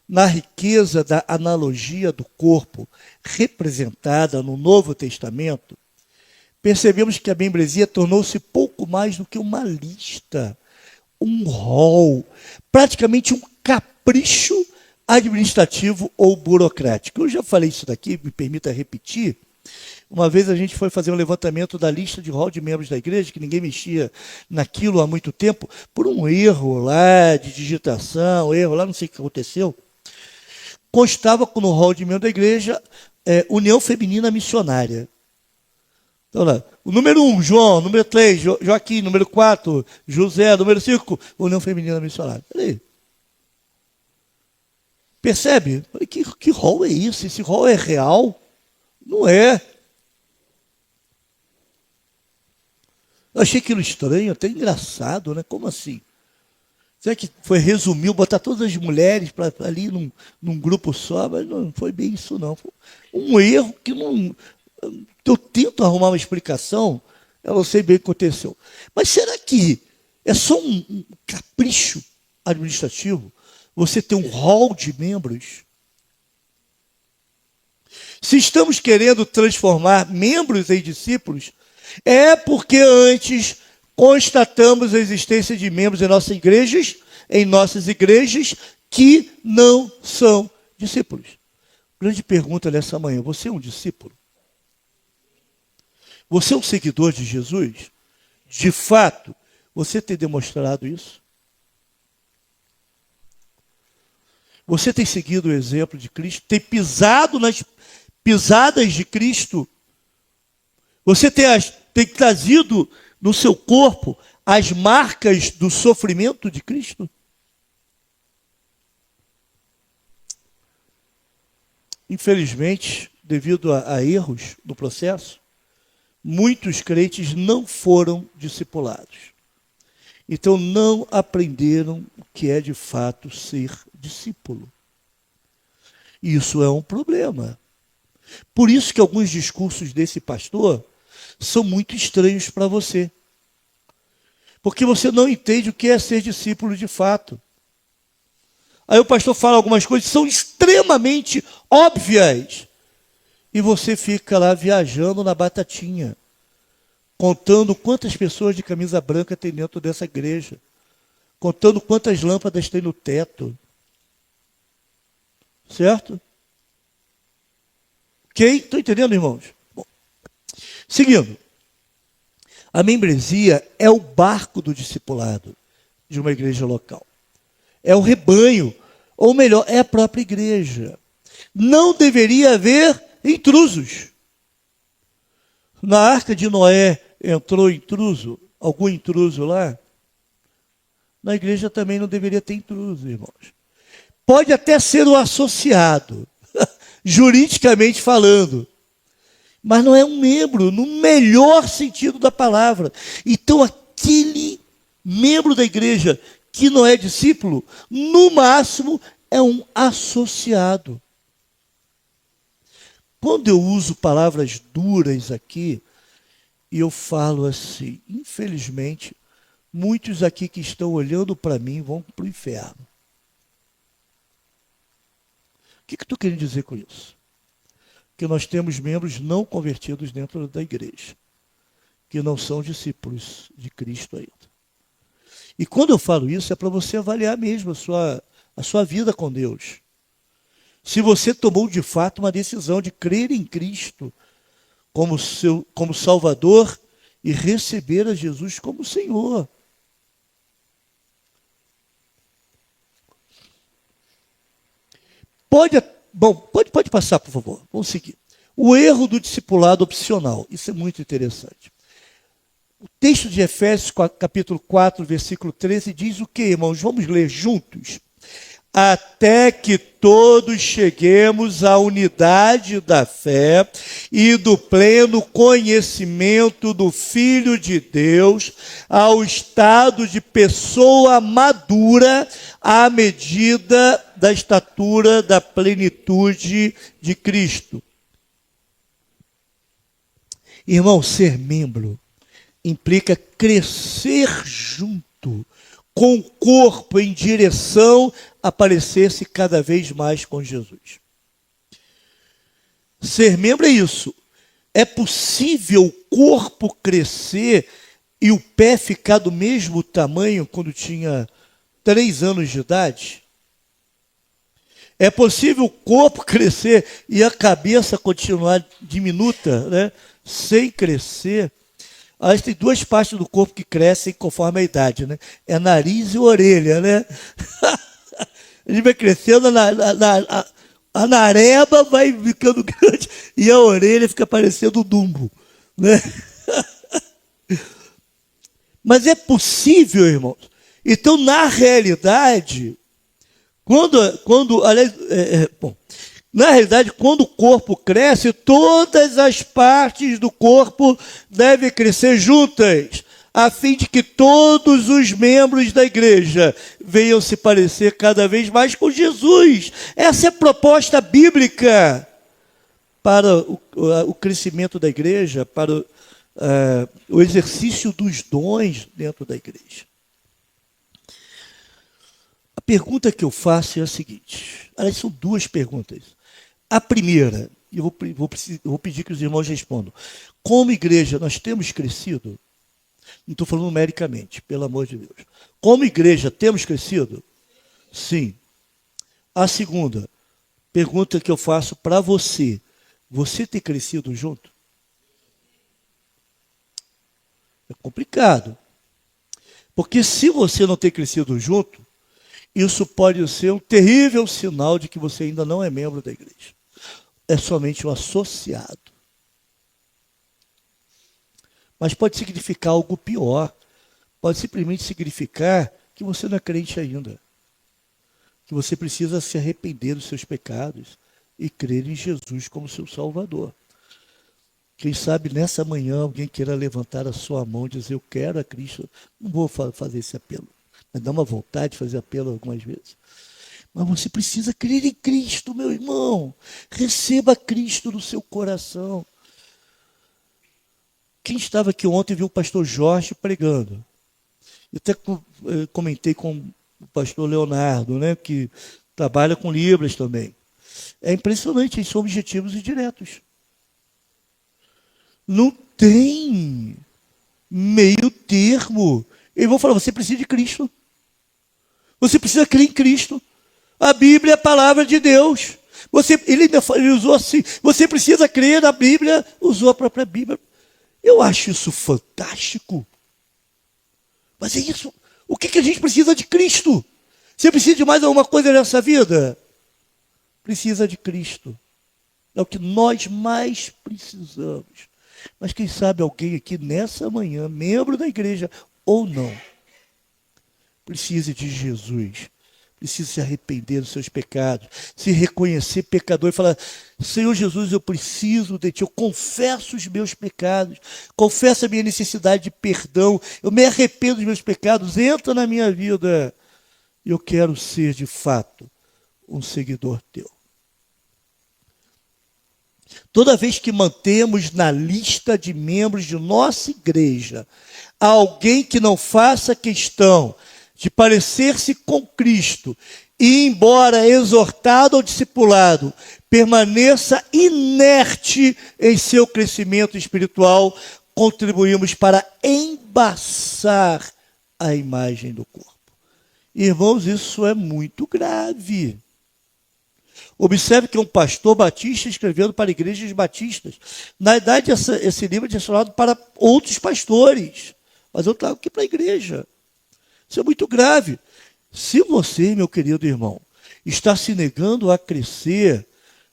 na riqueza da analogia do corpo representada no Novo Testamento, percebemos que a membresia tornou-se pouco mais do que uma lista, um rol, praticamente um capricho administrativo ou burocrático. Eu já falei isso daqui, me permita repetir. Uma vez a gente foi fazer um levantamento da lista de rol de membros da igreja, que ninguém mexia naquilo há muito tempo, por um erro lá de digitação, não sei o que aconteceu. Constava no rol de membro da igreja União Feminina Missionária. Então lá, o número 1, João, número 3, Joaquim, número 4, José, número 5, União Feminina Missionária. Peraí. Percebe? Que rol é isso? Esse rol é real? Não é. Eu achei aquilo estranho, até engraçado, né? Como assim? Será que foi resumir, botar todas as mulheres ali num grupo só? Mas não foi bem isso, não. Foi um erro que não... Eu tento arrumar uma explicação, eu não sei bem o que aconteceu. Mas será que é só um capricho administrativo? Você ter um rol de membros? Se estamos querendo transformar membros em discípulos, é porque antes constatamos a existência de membros em nossas igrejas, que não são discípulos. Grande pergunta nessa manhã: você é um discípulo? Você é um seguidor de Jesus? De fato, Você tem demonstrado isso? Você tem seguido o exemplo de Cristo? Tem pisado nas pisadas de Cristo? Você tem trazido no seu corpo as marcas do sofrimento de Cristo? Infelizmente, devido a erros no processo, muitos crentes não foram discipulados. Então não aprenderam o que é de fato ser discípulo. Isso é um problema. Por isso que alguns discursos desse pastor são muito estranhos para você. Porque você não entende o que é ser discípulo de fato. Aí o pastor fala algumas coisas que são extremamente óbvias. E você fica lá viajando na batatinha, contando quantas pessoas de camisa branca tem dentro dessa igreja, contando quantas lâmpadas tem no teto. Certo? Ok? Estão entendendo, irmãos? Bom, seguindo. A membresia é o barco do discipulado de uma igreja local. É o rebanho, ou melhor, é a própria igreja. Não deveria haver intrusos. Na arca de Noé entrou intruso, algum intruso lá? Na igreja também não deveria ter intruso, irmãos. Pode até ser o associado, juridicamente falando, mas não é um membro, no melhor sentido da palavra. Então, aquele membro da igreja que não é discípulo, no máximo, é um associado. Quando eu uso palavras duras aqui, eu falo assim, infelizmente, muitos aqui que estão olhando para mim vão para o inferno. O que estou querendo dizer com isso? Que nós temos membros não convertidos dentro da igreja, que não são discípulos de Cristo ainda. E quando eu falo isso, é para você avaliar mesmo a sua vida com Deus. Se você tomou de fato uma decisão de crer em Cristo como Salvador e receber a Jesus como Senhor. Pode passar, por favor. Vamos seguir. O erro do discipulado opcional. Isso é muito interessante. O texto de Efésios, capítulo 4, versículo 13, diz o quê, irmãos? Vamos ler juntos. Até que todos cheguemos à unidade da fé e do pleno conhecimento do Filho de Deus, ao estado de pessoa madura, à medida da estatura da plenitude de Cristo. Irmão, ser membro implica crescer junto com o corpo em direção a parecer-se cada vez mais com Jesus. Ser membro é isso. É possível o corpo crescer e o pé ficar do mesmo tamanho quando tinha 3 anos de idade? É possível o corpo crescer e a cabeça continuar diminuta, né? Sem crescer? Aí tem 2 partes do corpo que crescem conforme a idade, né? É nariz e orelha, né? A gente vai crescendo, a nareba vai ficando grande e a orelha fica parecendo um dumbo, né? Mas é possível, irmãos. Então, na realidade, na realidade, quando o corpo cresce, todas as partes do corpo devem crescer juntas, a fim de que todos os membros da igreja venham se parecer cada vez mais com Jesus. Essa é a proposta bíblica para o crescimento da igreja, para o exercício dos dons dentro da igreja. A pergunta que eu faço é a seguinte. Aliás, são 2 perguntas. A primeira, e eu vou pedir que os irmãos respondam. Como igreja, nós temos crescido? Não estou falando numericamente, pelo amor de Deus. Como igreja, temos crescido? Sim. A segunda pergunta que eu faço para você. Você tem crescido junto? É complicado. Porque se você não tem crescido junto, isso pode ser um terrível sinal de que você ainda não é membro da igreja. É somente um associado. Mas pode significar algo pior. Pode simplesmente significar que você não é crente ainda. Que você precisa se arrepender dos seus pecados e crer em Jesus como seu Salvador. Quem sabe nessa manhã alguém queira levantar a sua mão e dizer, eu quero a Cristo. Não vou fazer esse apelo. Mas dá uma vontade de fazer apelo algumas vezes. Mas você precisa crer em Cristo, meu irmão. Receba Cristo no seu coração. Quem estava aqui ontem viu o pastor Jorge pregando. Eu até comentei com o pastor Leonardo, né, que trabalha com Libras também. É impressionante, eles são objetivos e diretos. Não tem meio termo. Eles vão falar, você precisa de Cristo. Você precisa crer em Cristo. A Bíblia é a palavra de Deus. Ele usou assim, você precisa crer na Bíblia, usou a própria Bíblia. Eu acho isso fantástico. Mas é isso. O que a gente precisa de Cristo? Você precisa de mais alguma coisa nessa vida? Precisa de Cristo. É o que nós mais precisamos. Mas quem sabe alguém aqui nessa manhã, membro da igreja ou não, precisa de Jesus. Precisa se arrepender dos seus pecados, se reconhecer pecador e falar, Senhor Jesus, eu preciso de Ti, eu confesso os meus pecados, confesso a minha necessidade de perdão, eu me arrependo dos meus pecados, entra na minha vida, eu quero ser de fato um seguidor Teu. Toda vez que mantemos na lista de membros de nossa igreja alguém que não faça questão de parecer-se com Cristo e, embora exortado ou discipulado, permaneça inerte em seu crescimento espiritual, contribuímos para embaçar a imagem do corpo. Irmãos, isso é muito grave. Observe que é um pastor batista escrevendo para igrejas batistas. Na verdade, esse livro é direcionado para outros pastores, mas eu trago aqui para a igreja. Isso é muito grave. Se você, meu querido irmão, está se negando a crescer,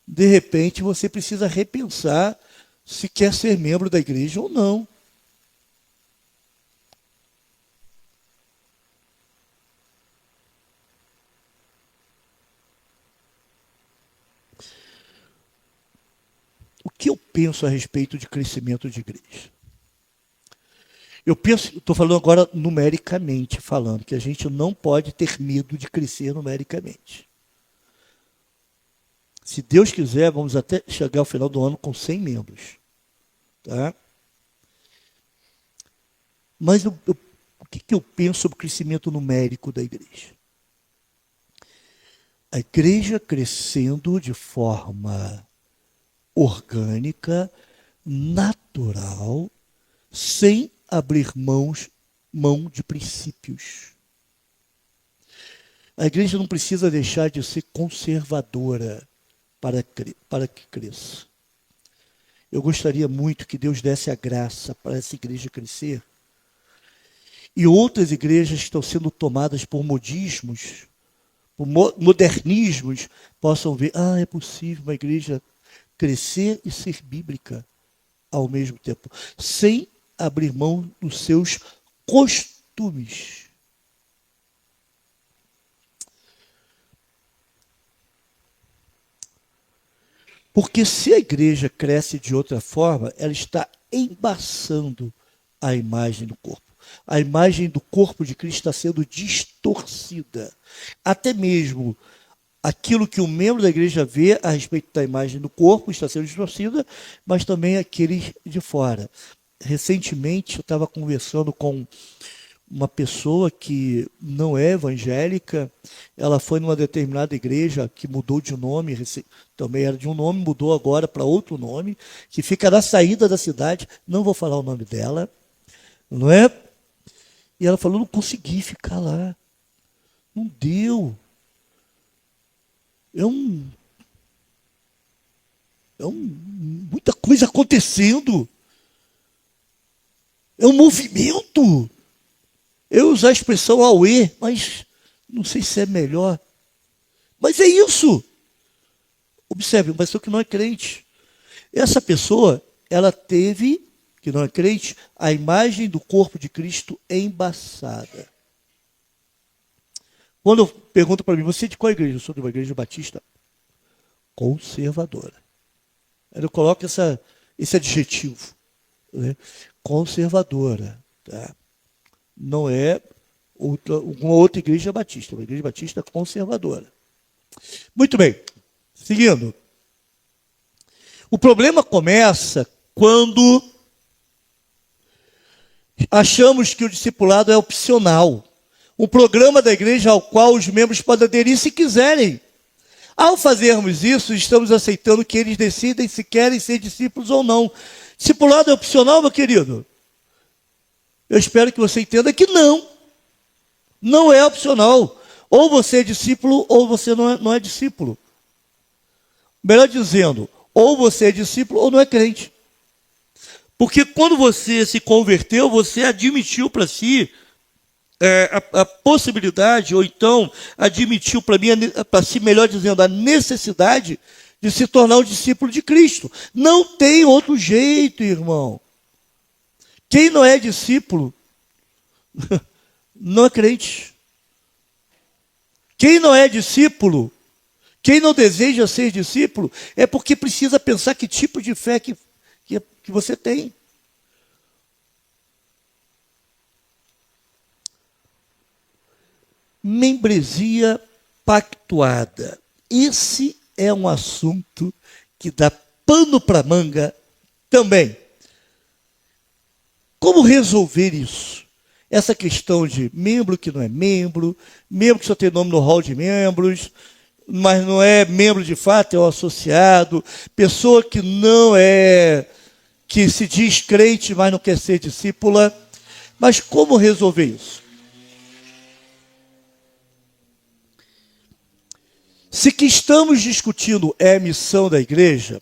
de repente você precisa repensar se quer ser membro da igreja ou não. O que eu penso a respeito de crescimento de igreja? Eu penso, estou falando agora numericamente, falando que a gente não pode ter medo de crescer numericamente. Se Deus quiser, vamos até chegar ao final do ano com 100 membros. Tá? Mas o que eu penso sobre o crescimento numérico da igreja? A igreja crescendo de forma orgânica, natural, sem abrir mão de princípios. A igreja não precisa deixar de ser conservadora para que cresça. Eu gostaria muito que Deus desse a graça para essa igreja crescer. E outras igrejas que estão sendo tomadas por modismos, por modernismos, possam ver, é possível uma igreja crescer e ser bíblica ao mesmo tempo, sem abrir mão dos seus costumes. Porque se a igreja cresce de outra forma, ela está embaçando a imagem do corpo. A imagem do corpo de Cristo está sendo distorcida. Até mesmo aquilo que o membro da igreja vê a respeito da imagem do corpo está sendo distorcida, mas também aquele de fora. Recentemente eu estava conversando com uma pessoa que não é evangélica, ela foi numa determinada igreja que mudou de nome, também era de um nome, mudou agora para outro nome, que fica na saída da cidade, não vou falar o nome dela, não é? E ela falou, não consegui ficar lá, não deu. Muita coisa acontecendo. É um movimento. Eu uso a expressão auê, mas não sei se é melhor. Mas é isso. Observe, uma pessoa que não é crente. Essa pessoa, ela teve, que não é crente, a imagem do corpo de Cristo embaçada. Quando eu pergunto para mim, você é de qual igreja? Eu sou de uma igreja batista conservadora. Eu coloco esse adjetivo, né? Conservadora. Tá? Não é uma outra igreja batista, uma igreja batista conservadora. Muito bem, seguindo. O problema começa quando achamos que o discipulado é opcional. Um programa da igreja ao qual os membros podem aderir se quiserem. Ao fazermos isso, estamos aceitando que eles decidem se querem ser discípulos ou não. Discipulado é opcional, meu querido? Eu espero que você entenda que não. Não é opcional. Ou você é discípulo ou você não é discípulo. Melhor dizendo, ou você é discípulo ou não é crente. Porque quando você se converteu, você admitiu para si a possibilidade, ou então admitiu para si, melhor dizendo, a necessidade de se tornar um discípulo de Cristo. Não tem outro jeito, irmão. Quem não é discípulo, não é crente. Quem não é discípulo, quem não deseja ser discípulo, é porque precisa pensar que tipo de fé que você tem. Membresia pactuada. Esse é um assunto que dá pano para manga também. Como resolver isso? Essa questão de membro que não é membro que só tem nome no hall de membros, mas não é membro de fato, é o associado, pessoa que não é, que se diz crente, mas não quer ser discípula. Mas como resolver isso? Se que estamos discutindo é a missão da igreja,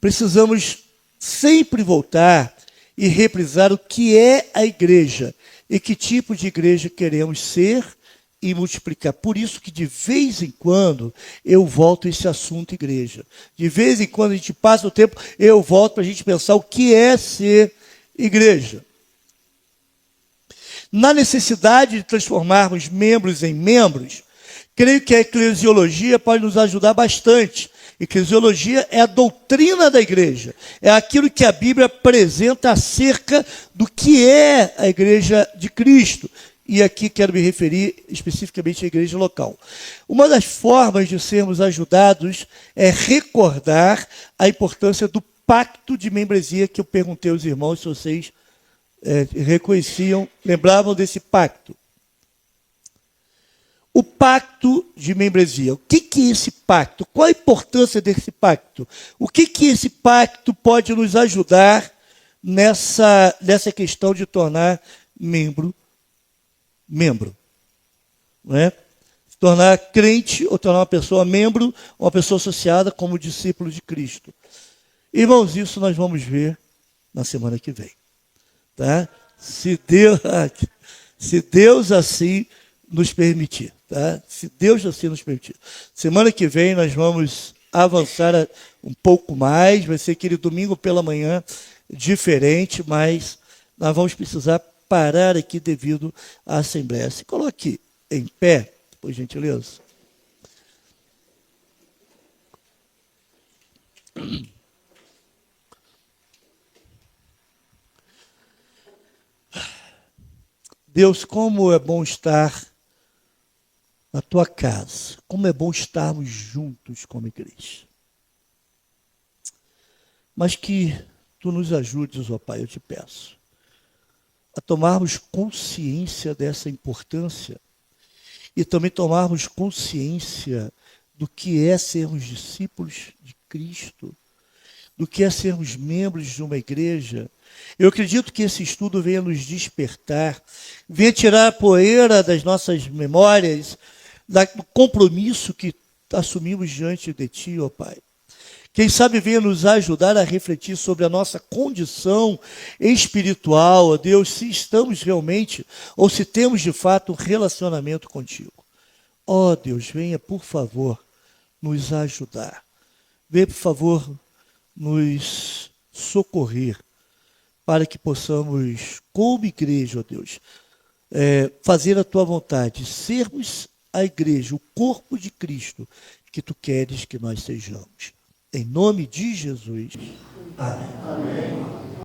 precisamos sempre voltar e reprisar o que é a igreja e que tipo de igreja queremos ser e multiplicar. Por isso que de vez em quando eu volto a esse assunto igreja. De vez em quando a gente passa o tempo, eu volto para a gente pensar o que é ser igreja. Na necessidade de transformarmos membros em membros, creio que a eclesiologia pode nos ajudar bastante. Eclesiologia é a doutrina da igreja. É aquilo que a Bíblia apresenta acerca do que é a igreja de Cristo. E aqui quero me referir especificamente à igreja local. Uma das formas de sermos ajudados é recordar a importância do pacto de membresia que eu perguntei aos irmãos se vocês reconheciam, lembravam desse pacto. O pacto de membresia. O que é esse pacto? Qual a importância desse pacto? O que esse pacto pode nos ajudar nessa questão de tornar membro? Não é? Se tornar crente ou tornar uma pessoa membro, uma pessoa associada como discípulo de Cristo. Irmãos, isso nós vamos ver na semana que vem. Tá? Se Deus assim nos permitir. Tá? Se Deus assim nos permitir. Semana que vem nós vamos avançar um pouco mais, vai ser aquele domingo pela manhã diferente, mas nós vamos precisar parar aqui devido à Assembleia. Se coloque em pé, por gentileza. Deus, como é bom estar na tua casa. Como é bom estarmos juntos como igreja. Mas que tu nos ajudes, ó Pai, eu te peço, a tomarmos consciência dessa importância e também tomarmos consciência do que é sermos discípulos de Cristo, do que é sermos membros de uma igreja. Eu acredito que esse estudo venha nos despertar, venha tirar a poeira das nossas memórias, do compromisso que assumimos diante de Ti, ó Pai. Quem sabe venha nos ajudar a refletir sobre a nossa condição espiritual, ó Deus, se estamos realmente ou se temos de fato um relacionamento contigo. Ó Deus, venha, por favor, nos ajudar. Venha, por favor, nos socorrer para que possamos, como igreja, ó Deus, fazer a tua vontade, sermos a igreja, o corpo de Cristo que tu queres que nós sejamos. Em nome de Jesus. Amém. Amém.